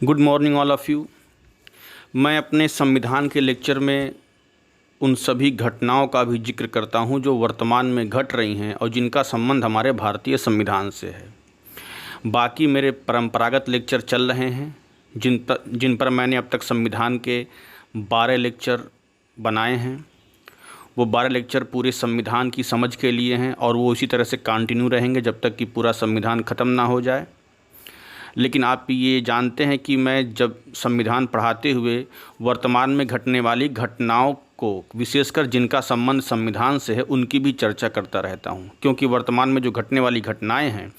Good morning all of you. मैं अपने संविधान के लेक्चर में उन सभी घटनाओं का भी जिक्र करता हूं जो वर्तमान में घट रही हैं और जिनका संबंध हमारे भारतीय संविधान से है। बाकी मेरे परंपरागत लेक्चर चल रहे हैं जिन पर मैंने अब तक संविधान के 12 लेक्चर बनाए हैं। वो 12 लेक्चर पूरे संविधान की समझ के लिए हैं और वो इसी तरह से कंटिन्यू रहेंगे जब तक कि पूरा संविधान ख़त्म ना हो जाए। लेकिन आप ये जानते हैं कि मैं जब संविधान पढ़ाते हुए वर्तमान में घटने वाली घटनाओं को, विशेषकर जिनका संबंध संविधान से है, उनकी भी चर्चा करता रहता हूं, क्योंकि वर्तमान में जो घटने वाली घटनाएं हैं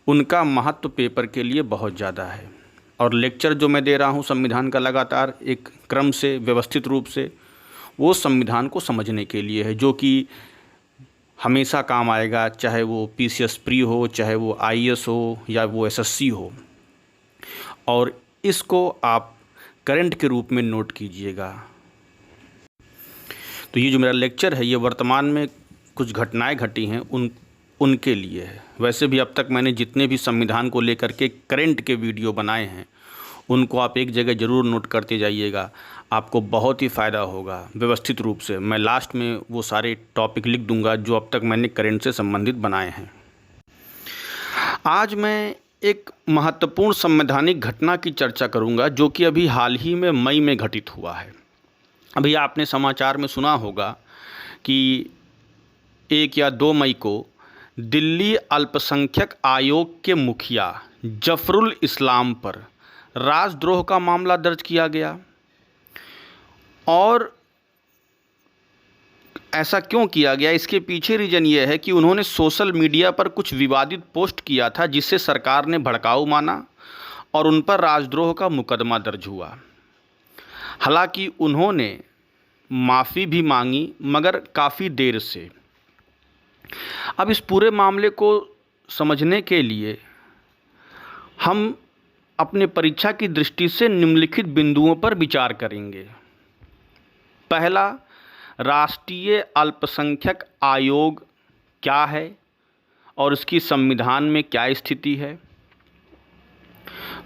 उनका महत्व पेपर के लिए बहुत ज़्यादा है। और लेक्चर जो मैं दे रहा हूं संविधान का लगातार एक क्रम से, व्यवस्थित रूप से, वो संविधान को समझने के लिए है, जो कि हमेशा काम आएगा, चाहे वो पीसीएस प्री हो, चाहे वो आईएएस हो या वो एसएससी हो। और इसको आप करंट के रूप में नोट कीजिएगा। तो ये जो मेरा लेक्चर है ये वर्तमान में कुछ घटनाएं घटी हैं उनके लिए है। वैसे भी अब तक मैंने जितने भी संविधान को लेकर के करंट के वीडियो बनाए हैं उनको आप एक जगह ज़रूर नोट करते जाइएगा, आपको बहुत ही फ़ायदा होगा व्यवस्थित रूप से। मैं लास्ट में वो सारे टॉपिक लिख दूंगा जो अब तक मैंने करंट से संबंधित बनाए हैं। आज मैं एक महत्वपूर्ण संवैधानिक घटना की चर्चा करूंगा जो कि अभी हाल ही में मई में घटित हुआ है। अभी आपने समाचार में सुना होगा कि 1 या 2 मई को दिल्ली अल्पसंख्यक आयोग के मुखिया जफरुल इस्लाम पर राजद्रोह का मामला दर्ज किया गया। और ऐसा क्यों किया गया, इसके पीछे रीज़न ये है कि उन्होंने सोशल मीडिया पर कुछ विवादित पोस्ट किया था जिससे सरकार ने भड़काऊ माना और उन पर राजद्रोह का मुकदमा दर्ज हुआ। हालांकि उन्होंने माफ़ी भी मांगी, मगर काफ़ी देर से। अब इस पूरे मामले को समझने के लिए हम अपने परीक्षा की दृष्टि से निम्नलिखित बिंदुओं पर विचार करेंगे। पहला, राष्ट्रीय अल्पसंख्यक आयोग क्या है और इसकी संविधान में क्या स्थिति है।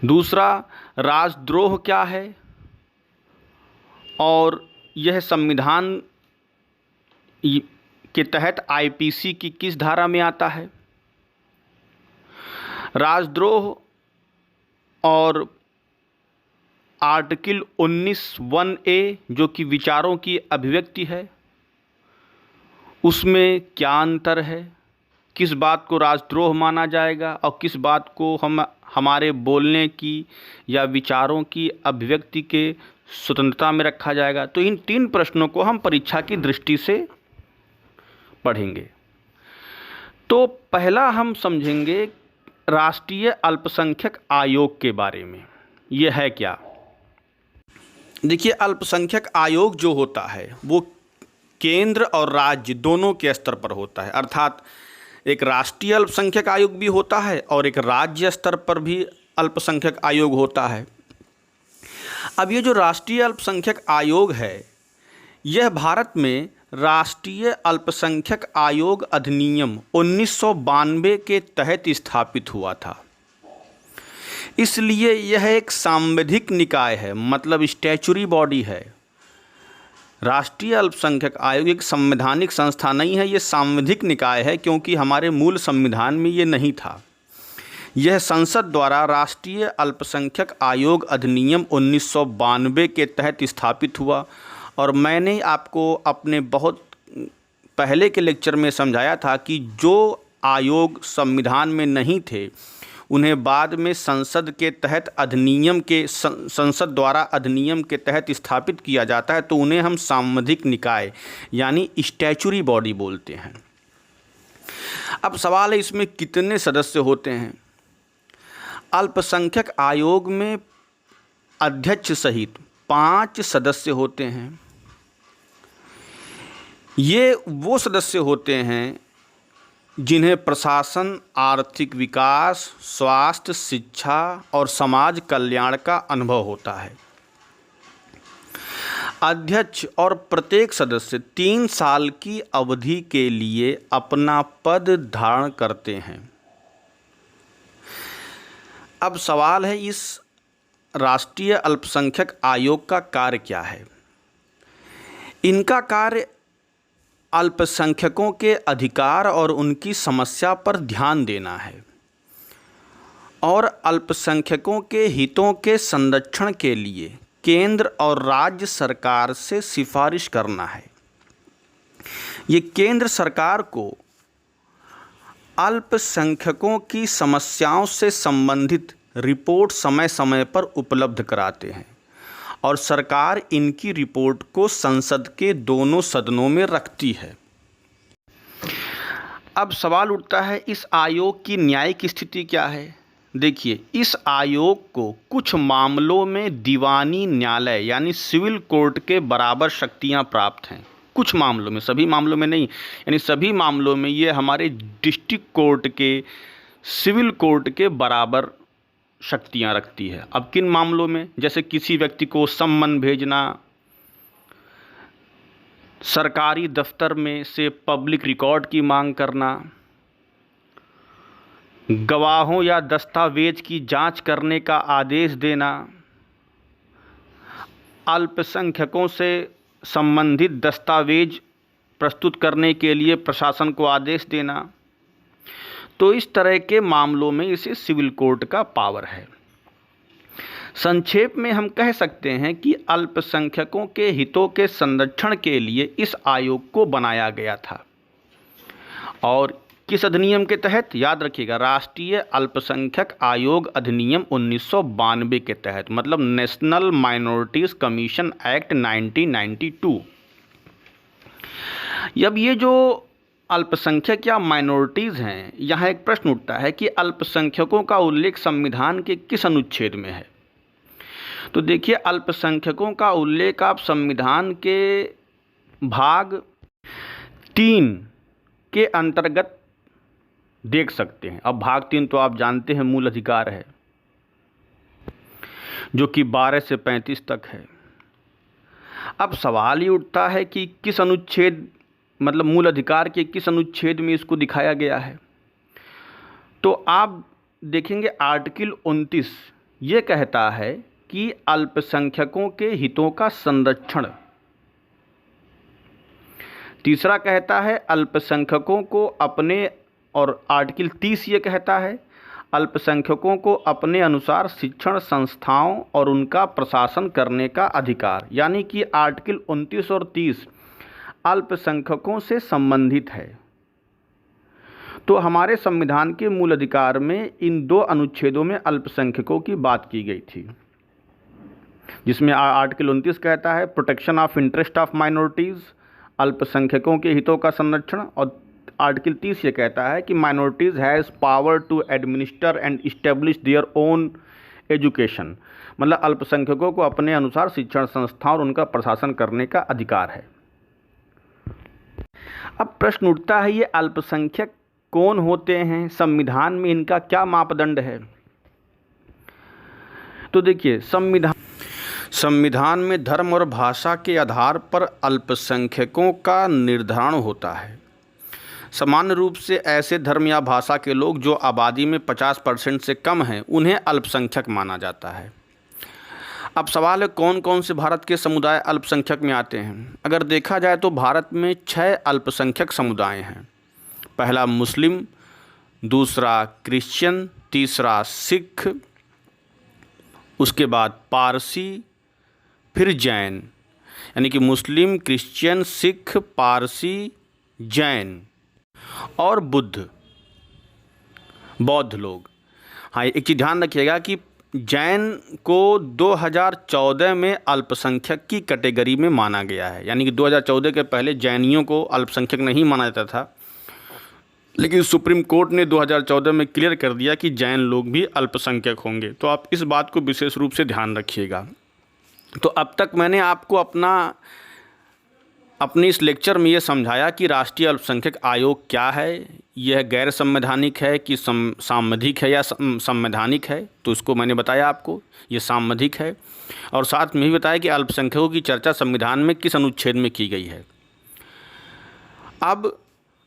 दूसरा, राजद्रोह क्या है और यह संविधान के तहत आईपीसी की किस धारा में आता है। राजद्रोह और आर्टिकल 19(1)A जो कि विचारों की अभिव्यक्ति है, उसमें क्या अंतर है, किस बात को राजद्रोह माना जाएगा और किस बात को हम हमारे बोलने की या विचारों की अभिव्यक्ति के स्वतंत्रता में रखा जाएगा। तो इन 3 प्रश्नों को हम परीक्षा की दृष्टि से पढ़ेंगे। तो पहला हम समझेंगे राष्ट्रीय अल्पसंख्यक आयोग के बारे में। यह है क्या? देखिए, अल्पसंख्यक आयोग जो होता है वो केंद्र और राज्य दोनों के स्तर पर होता है। अर्थात एक राष्ट्रीय अल्पसंख्यक आयोग भी होता है और एक राज्य स्तर पर भी अल्पसंख्यक आयोग होता है। अब ये जो राष्ट्रीय अल्पसंख्यक आयोग है, यह भारत में राष्ट्रीय अल्पसंख्यक आयोग अधिनियम 1992 के तहत स्थापित हुआ था। इसलिए यह एक सांविधिक निकाय है, मतलब स्टैच्यूरी बॉडी है। राष्ट्रीय अल्पसंख्यक आयोग एक संवैधानिक संस्था नहीं है, ये सांविधिक निकाय है, क्योंकि हमारे मूल संविधान में ये नहीं था। यह संसद द्वारा राष्ट्रीय अल्पसंख्यक आयोग अधिनियम 1992 के तहत स्थापित हुआ। और मैंने आपको अपने बहुत पहले के लेक्चर में समझाया था कि जो आयोग संविधान में नहीं थे उन्हें बाद में संसद के तहत संसद द्वारा अधिनियम के तहत स्थापित किया जाता है, तो उन्हें हम सांविधिक निकाय यानी स्टैच्यूरी बॉडी बोलते हैं। अब सवाल है, इसमें कितने सदस्य होते हैं? अल्पसंख्यक आयोग में अध्यक्ष सहित 5 सदस्य होते हैं। ये वो सदस्य होते हैं जिन्हें प्रशासन, आर्थिक विकास, स्वास्थ्य, शिक्षा और समाज कल्याण का अनुभव होता है। अध्यक्ष और प्रत्येक सदस्य 3 साल की अवधि के लिए अपना पद धारण करते हैं। अब सवाल है, इस राष्ट्रीय अल्पसंख्यक आयोग का कार्य क्या है? इनका कार्य अल्पसंख्यकों के अधिकार और उनकी समस्या पर ध्यान देना है और अल्पसंख्यकों के हितों के संरक्षण के लिए केंद्र और राज्य सरकार से सिफारिश करना है। ये केंद्र सरकार को अल्पसंख्यकों की समस्याओं से संबंधित रिपोर्ट समय समय पर उपलब्ध कराते हैं और सरकार इनकी रिपोर्ट को संसद के दोनों सदनों में रखती है। अब सवाल उठता है, इस आयोग की न्यायिक स्थिति क्या है? देखिए, इस आयोग को कुछ मामलों में दीवानी न्यायालय यानी सिविल कोर्ट के बराबर शक्तियां प्राप्त हैं। कुछ मामलों में, सभी मामलों में नहीं, यानी सभी मामलों में ये हमारे डिस्ट्रिक्ट कोर्ट के सिविल कोर्ट के बराबर शक्तियां रखती है। अब किन मामलों में? जैसे किसी व्यक्ति को सम्मन भेजना, सरकारी दफ्तर में से पब्लिक रिकॉर्ड की मांग करना, गवाहों या दस्तावेज की जांच करने का आदेश देना, अल्पसंख्यकों से संबंधित दस्तावेज प्रस्तुत करने के लिए प्रशासन को आदेश देना। तो इस तरह के मामलों में इसे सिविल कोर्ट का पावर है। संक्षेप में हम कह सकते हैं कि अल्पसंख्यकों के हितों के संरक्षण के लिए इस आयोग को बनाया गया था। और किस अधिनियम के तहत? याद रखिएगा, राष्ट्रीय अल्पसंख्यक आयोग अधिनियम 1992 के तहत, मतलब नेशनल माइनॉरिटीज़ कमीशन एक्ट 1992। अब ये जो अल्पसंख्यक या माइनॉरिटीज़ हैं, यहाँ एक प्रश्न उठता है कि अल्पसंख्यकों का उल्लेख संविधान के किस अनुच्छेद में है? तो देखिए, अल्पसंख्यकों का उल्लेख आप संविधान के भाग 3 के अंतर्गत देख सकते हैं। अब भाग 3 तो आप जानते हैं मूल अधिकार है, जो कि 12 से 35 तक है। अब सवाल ये उठता है कि किस अनुच्छेद, मतलब मूल अधिकार के किस अनुच्छेद में इसको दिखाया गया है? तो आप देखेंगे आर्टिकल 29 ये कहता है कि अल्पसंख्यकों के हितों का संरक्षण। तीसरा कहता है अल्पसंख्यकों को अपने, और आर्टिकल 30 ये कहता है अल्पसंख्यकों को अपने अनुसार शिक्षण संस्थाओं और उनका प्रशासन करने का अधिकार। यानी कि आर्टिकल 29 और 30 अल्पसंख्यकों से संबंधित है। तो हमारे संविधान के मूल अधिकार में इन 2 अनुच्छेदों में अल्पसंख्यकों की बात की गई थी, जिसमें आर्टिकल 29 कहता है protection of interest of minorities, अल्पसंख्यकों के हितों का संरक्षण, और आर्टिकल 30 ये कहता है कि minorities has power to administer and establish their own education, मतलब अल्पसंख्यकों को अपने अनुसार शिक्षण संस्था और उनका प्रशासन करने का अधिकार है। अब प्रश्न उठता है, ये अल्पसंख्यक कौन होते हैं? संविधान में इनका क्या मापदंड है? तो देखिए, संविधान में धर्म और भाषा के आधार पर अल्पसंख्यकों का निर्धारण होता है। सामान्य रूप से ऐसे धर्म या भाषा के लोग जो आबादी में 50% से कम हैं, उन्हें अल्पसंख्यक माना जाता है। अब सवाल है, कौन कौन से भारत के समुदाय अल्पसंख्यक में आते हैं? अगर देखा जाए तो भारत में 6 अल्पसंख्यक समुदाय हैं। पहला मुस्लिम, दूसरा क्रिश्चियन, तीसरा सिख, उसके बाद पारसी, फिर जैन। यानी कि मुस्लिम, क्रिश्चियन, सिख, पारसी, जैन और बौद्ध लोग। हाँ, एक चीज़ ध्यान रखिएगा कि जैन को 2014 में अल्पसंख्यक की कैटेगरी में माना गया है। यानी कि 2014 के पहले जैनियों को अल्पसंख्यक नहीं माना जाता था, लेकिन सुप्रीम कोर्ट ने 2014 में क्लियर कर दिया कि जैन लोग भी अल्पसंख्यक होंगे। तो आप इस बात को विशेष रूप से ध्यान रखिएगा। तो अब तक मैंने आपको अपने इस लेक्चर में ये समझाया कि राष्ट्रीय अल्पसंख्यक आयोग क्या है, यह गैर संवैधानिक है कि सांविधिक है या संवैधानिक है। तो इसको मैंने बताया आपको, ये सांविधिक है, और साथ में भी बताया कि अल्पसंख्यकों की चर्चा संविधान में किस अनुच्छेद में की गई है। अब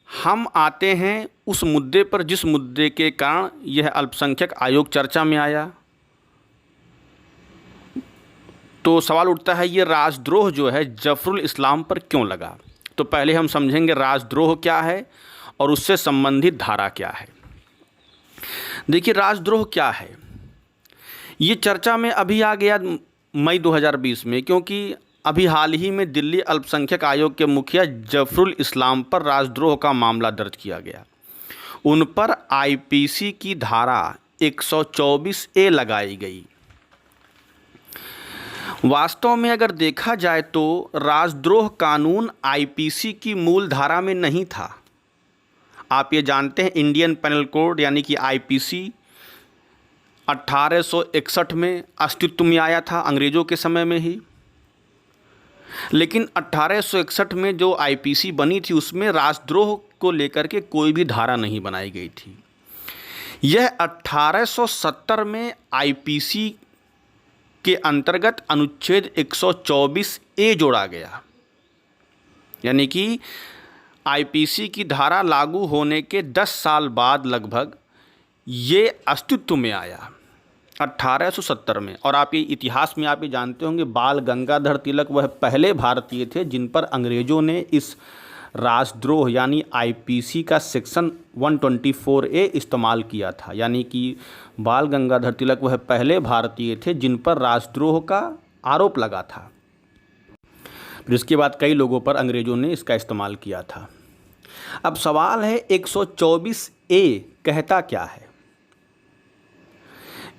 हम आते हैं उस मुद्दे पर जिस मुद्दे के कारण यह अल्पसंख्यक आयोग चर्चा में आया। तो सवाल उठता है ये राजद्रोह जो है जफरुल इस्लाम पर क्यों लगा। तो पहले हम समझेंगे राजद्रोह क्या है और उससे संबंधित धारा क्या है। देखिए राजद्रोह क्या है, ये चर्चा में अभी आ गया मई 2020 में, क्योंकि अभी हाल ही में दिल्ली अल्पसंख्यक आयोग के मुखिया जफरुल इस्लाम पर राजद्रोह का मामला दर्ज किया गया। उन पर आईपीसी की धारा 124A लगाई गई। वास्तव में अगर देखा जाए तो राजद्रोह कानून आईपीसी की मूल धारा में नहीं था। आप ये जानते हैं इंडियन पेनल कोड यानी कि आईपीसी 1861 में अस्तित्व में आया था, अंग्रेज़ों के समय में ही। लेकिन 1861 में जो आईपीसी बनी थी उसमें राजद्रोह को लेकर के कोई भी धारा नहीं बनाई गई थी। यह 1870 में आईपीसी के अंतर्गत अनुच्छेद 124A जोड़ा गया, यानी कि आईपीसी की धारा लागू होने के 10 साल बाद लगभग ये अस्तित्व में आया 1870 में। और आप ये इतिहास में आप ये जानते होंगे बाल गंगाधर तिलक वह पहले भारतीय थे जिन पर अंग्रेज़ों ने इस राजद्रोह यानी आईपीसी का सेक्शन 124A इस्तेमाल किया था। यानी कि बाल गंगाधर तिलक वह पहले भारतीय थे जिन पर राजद्रोह का आरोप लगा था, जिसके बाद कई लोगों पर अंग्रेज़ों ने इसका इस्तेमाल किया था। अब सवाल है 124A कहता क्या है।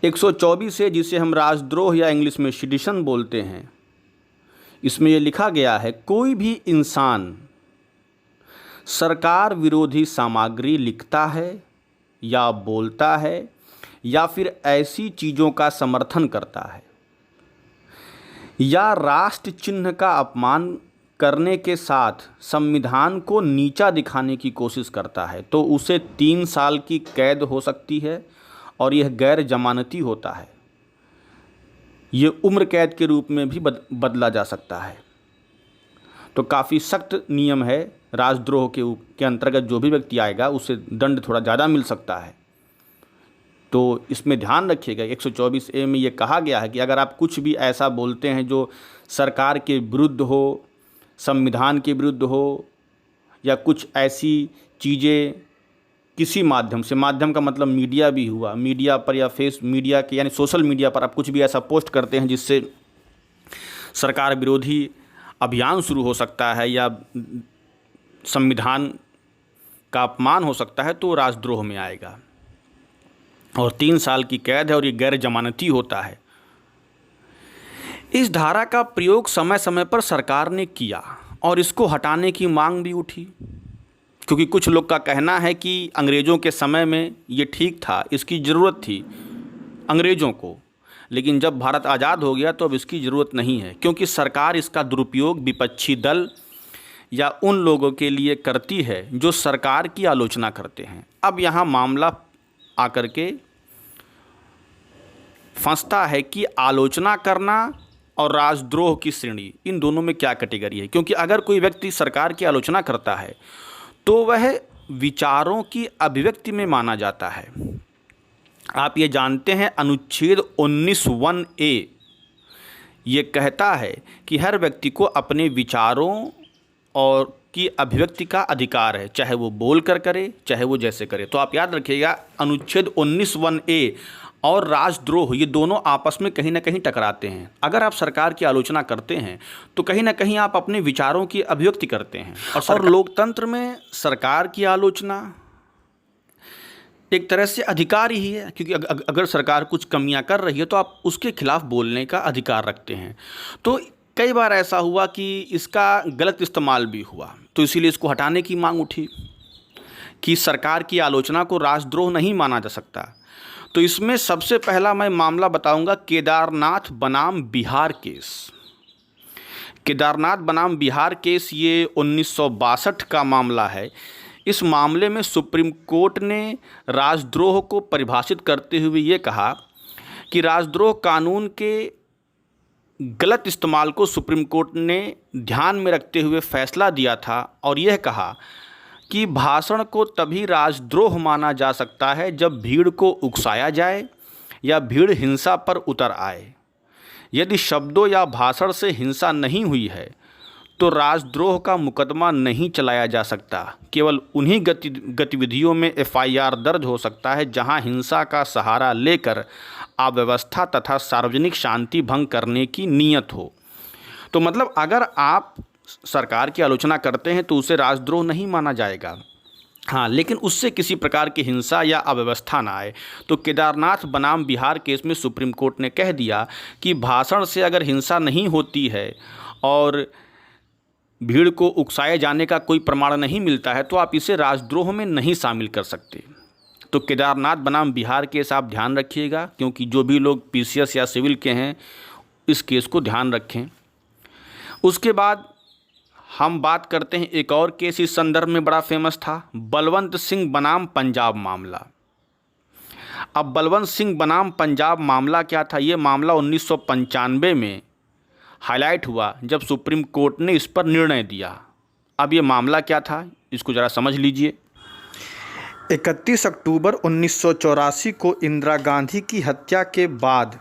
124A जिसे हम राजद्रोह या इंग्लिश में सेडिशन बोलते हैं, इसमें यह लिखा गया है कोई भी इंसान सरकार विरोधी सामग्री लिखता है या बोलता है या फिर ऐसी चीज़ों का समर्थन करता है या राष्ट्र चिन्ह का अपमान करने के साथ संविधान को नीचा दिखाने की कोशिश करता है तो उसे 3 साल की कैद हो सकती है और यह गैर जमानती होता है। ये उम्र कैद के रूप में भी बदला जा सकता है। तो काफ़ी सख्त नियम है राजद्रोह के अंतर्गत जो भी व्यक्ति आएगा उसे दंड थोड़ा ज़्यादा मिल सकता है। तो इसमें ध्यान रखिएगा 124A में ये कहा गया है कि अगर आप कुछ भी ऐसा बोलते हैं जो सरकार के विरुद्ध हो, संविधान के विरुद्ध हो या कुछ ऐसी चीज़ें किसी माध्यम से, माध्यम का मतलब मीडिया भी हुआ, मीडिया पर या मीडिया के यानी सोशल मीडिया पर आप कुछ भी ऐसा पोस्ट करते हैं जिससे सरकार विरोधी अभियान शुरू हो सकता है या संविधान का अपमान हो सकता है तो राजद्रोह में आएगा और 3 साल की कैद है और ये गैर जमानती होता है। इस धारा का प्रयोग समय समय पर सरकार ने किया और इसको हटाने की मांग भी उठी, क्योंकि कुछ लोग का कहना है कि अंग्रेज़ों के समय में ये ठीक था, इसकी ज़रूरत थी अंग्रेज़ों को, लेकिन जब भारत आज़ाद हो गया तो अब इसकी ज़रूरत नहीं है, क्योंकि सरकार इसका दुरुपयोग विपक्षी दल या उन लोगों के लिए करती है जो सरकार की आलोचना करते हैं। अब यहाँ मामला आकर के फंसता है कि आलोचना करना और राजद्रोह की श्रेणी, इन दोनों में क्या कैटेगरी है। क्योंकि अगर कोई व्यक्ति सरकार की आलोचना करता है तो वह विचारों की अभिव्यक्ति में माना जाता है। आप ये जानते हैं अनुच्छेद 19(1)A ये कहता है कि हर व्यक्ति को अपने विचारों और की अभिव्यक्ति का अधिकार है, चाहे वो बोल कर करे चाहे वो जैसे करे। तो आप याद रखिएगा अनुच्छेद 19(1)A और राजद्रोह ये दोनों आपस में कहीं ना कहीं टकराते हैं। अगर आप सरकार की आलोचना करते हैं तो कहीं ना कहीं आप अपने विचारों की अभिव्यक्ति करते हैं। और लोकतंत्र में सरकार की आलोचना एक तरह से अधिकार ही है, क्योंकि अगर सरकार कुछ कमियां कर रही है तो आप उसके खिलाफ बोलने का अधिकार रखते हैं। तो कई बार ऐसा हुआ कि इसका गलत इस्तेमाल भी हुआ, तो इसीलिए इसको हटाने की मांग उठी कि सरकार की आलोचना को राजद्रोह नहीं माना जा सकता। तो इसमें सबसे पहला मैं मामला बताऊंगा केदारनाथ बनाम बिहार केस। केदारनाथ बनाम बिहार केस ये 1962 का मामला है। इस मामले में सुप्रीम कोर्ट ने राजद्रोह को परिभाषित करते हुए ये कहा कि राजद्रोह कानून के गलत इस्तेमाल को सुप्रीम कोर्ट ने ध्यान में रखते हुए फैसला दिया था और यह कहा कि भाषण को तभी राजद्रोह माना जा सकता है जब भीड़ को उकसाया जाए या भीड़ हिंसा पर उतर आए यदि शब्दों या भाषण से हिंसा नहीं हुई है तो राजद्रोह का मुकदमा नहीं चलाया जा सकता। केवल उन्हीं गतिविधियों में एफआईआर दर्ज हो सकता है जहां हिंसा का सहारा लेकर अव्यवस्था तथा सार्वजनिक शांति भंग करने की नीयत हो। तो मतलब अगर आप सरकार की आलोचना करते हैं तो उसे राजद्रोह नहीं माना जाएगा। हाँ, लेकिन उससे किसी प्रकार की हिंसा या अव्यवस्था ना आए। तो केदारनाथ बनाम बिहार केस में सुप्रीम कोर्ट ने कह दिया कि भाषण से अगर हिंसा नहीं होती है और भीड़ को उकसाए जाने का कोई प्रमाण नहीं मिलता है तो आप इसे राजद्रोह में नहीं शामिल कर सकते। तो केदारनाथ बनाम बिहार केस आप ध्यान रखिएगा, क्योंकि जो भी लोग पीसीएस या सिविल के हैं इस केस को ध्यान रखें। उसके बाद हम बात करते हैं एक और केस इस संदर्भ में बड़ा फेमस था, बलवंत सिंह बनाम पंजाब मामला। अब बलवंत सिंह बनाम पंजाब मामला क्या था? ये मामला 1995 में हाईलाइट हुआ जब सुप्रीम कोर्ट ने इस पर निर्णय दिया। अब ये मामला क्या था इसको ज़रा समझ लीजिए। 31 अक्टूबर 1984 को इंदिरा गांधी की हत्या के बाद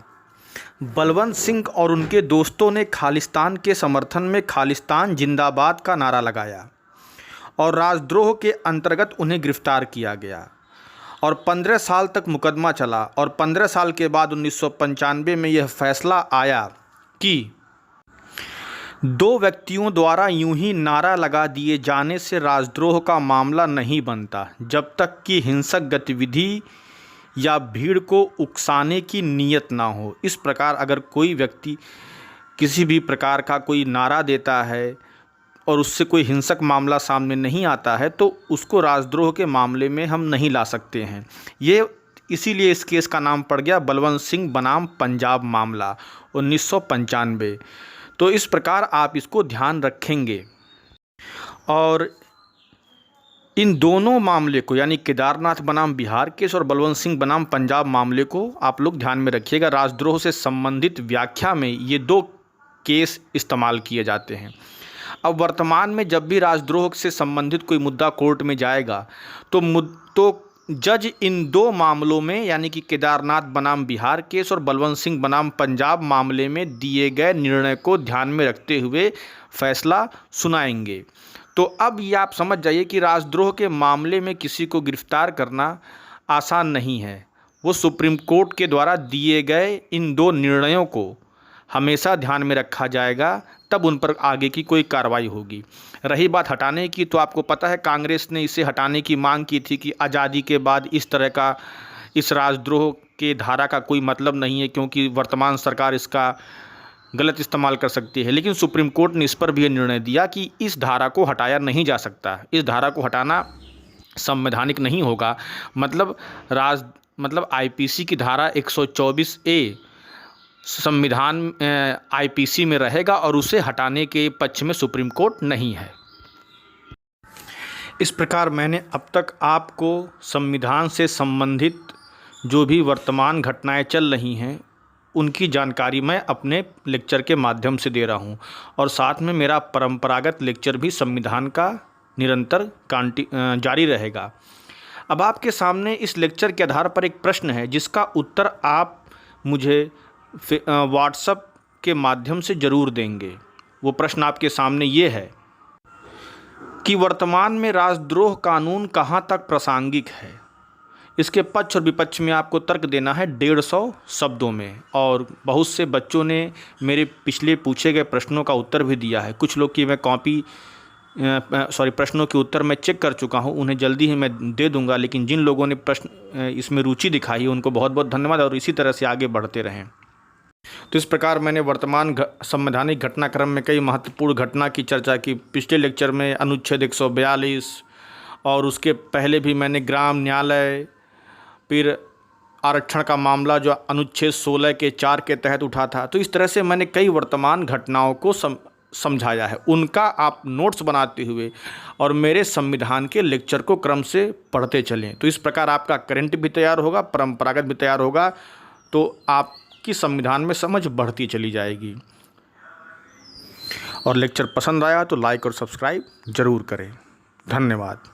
बलवंत सिंह और उनके दोस्तों ने खालिस्तान के समर्थन में खालिस्तान जिंदाबाद का नारा लगाया और राजद्रोह के अंतर्गत उन्हें गिरफ्तार किया गया और 15 साल तक मुकदमा चला। और 15 साल के बाद 1995 में यह फैसला आया कि दो व्यक्तियों द्वारा यूं ही नारा लगा दिए जाने से राजद्रोह का मामला नहीं बनता जब तक कि हिंसक गतिविधि या भीड़ को उकसाने की नीयत ना हो। इस प्रकार अगर कोई व्यक्ति किसी भी प्रकार का कोई नारा देता है और उससे कोई हिंसक मामला सामने नहीं आता है तो उसको राजद्रोह के मामले में हम नहीं ला सकते हैं। ये इसीलिए इस केस का नाम पड़ गया बलवंत सिंह बनाम पंजाब मामला 1995। तो इस प्रकार आप इसको ध्यान रखेंगे। और इन दोनों मामले को यानी केदारनाथ बनाम बिहार केस और बलवंत सिंह बनाम पंजाब मामले को आप लोग ध्यान में रखिएगा। राजद्रोह से संबंधित व्याख्या में ये दो केस इस्तेमाल किए जाते हैं। अब वर्तमान में जब भी राजद्रोह से संबंधित कोई मुद्दा कोर्ट में जाएगा तो जज इन दो मामलों में यानी कि केदारनाथ बनाम बिहार केस और बलवंत सिंह बनाम पंजाब मामले में दिए गए निर्णय को ध्यान में रखते हुए फैसला सुनाएंगे। तो अब ये आप समझ जाइए कि राजद्रोह के मामले में किसी को गिरफ्तार करना आसान नहीं है। वो सुप्रीम कोर्ट के द्वारा दिए गए इन दो निर्णयों को हमेशा ध्यान में रखा जाएगा, तब उन पर आगे की कोई कार्रवाई होगी। रही बात हटाने की, तो आपको पता है कांग्रेस ने इसे हटाने की मांग की थी कि आज़ादी के बाद इस तरह का इस राजद्रोह के धारा का कोई मतलब नहीं है, क्योंकि वर्तमान सरकार इसका गलत इस्तेमाल कर सकती है। लेकिन सुप्रीम कोर्ट ने इस पर भी निर्णय दिया कि इस धारा को हटाया नहीं जा सकता। इस धारा को हटाना संवैधानिक नहीं होगा। मतलब आईपीसी की धारा 124A संविधान आईपीसी में रहेगा और उसे हटाने के पक्ष में सुप्रीम कोर्ट नहीं है। इस प्रकार मैंने अब तक आपको संविधान से संबंधित जो भी वर्तमान घटनाएं चल रही हैं उनकी जानकारी मैं अपने लेक्चर के माध्यम से दे रहा हूं और साथ में मेरा परंपरागत लेक्चर भी संविधान का निरंतर जारी रहेगा। अब आपके सामने इस लेक्चर के आधार पर एक प्रश्न है जिसका उत्तर आप मुझे व्हाट्सएप के माध्यम से ज़रूर देंगे। वो प्रश्न आपके सामने ये है कि वर्तमान में राजद्रोह कानून कहाँ तक प्रासंगिक है। इसके पक्ष और विपक्ष में आपको तर्क देना है 150 शब्दों में। और बहुत से बच्चों ने मेरे पिछले पूछे गए प्रश्नों का उत्तर भी दिया है। कुछ लोग की मैं प्रश्नों के उत्तर मैं चेक कर चुका हूं, उन्हें जल्दी ही मैं दे दूंगा। लेकिन जिन लोगों ने प्रश्न इसमें रुचि दिखाई है उनको बहुत बहुत धन्यवाद और इसी तरह से आगे बढ़ते रहें। तो इस प्रकार मैंने वर्तमान संवैधानिक घटनाक्रम में कई महत्वपूर्ण घटना की चर्चा की। पिछले लेक्चर में अनुच्छेद 142 और उसके पहले भी मैंने ग्राम न्यायालय, फिर आरक्षण का मामला जो अनुच्छेद 16 के 4 के तहत उठा था। तो इस तरह से मैंने कई वर्तमान घटनाओं को समझाया है। उनका आप नोट्स बनाते हुए और मेरे संविधान के लेक्चर को क्रम से पढ़ते चलें। तो इस प्रकार आपका करंट भी तैयार होगा, परंपरागत भी तैयार होगा, तो आपकी संविधान में समझ बढ़ती चली जाएगी। और लेक्चर पसंद आया तो लाइक और सब्सक्राइब ज़रूर करें। धन्यवाद।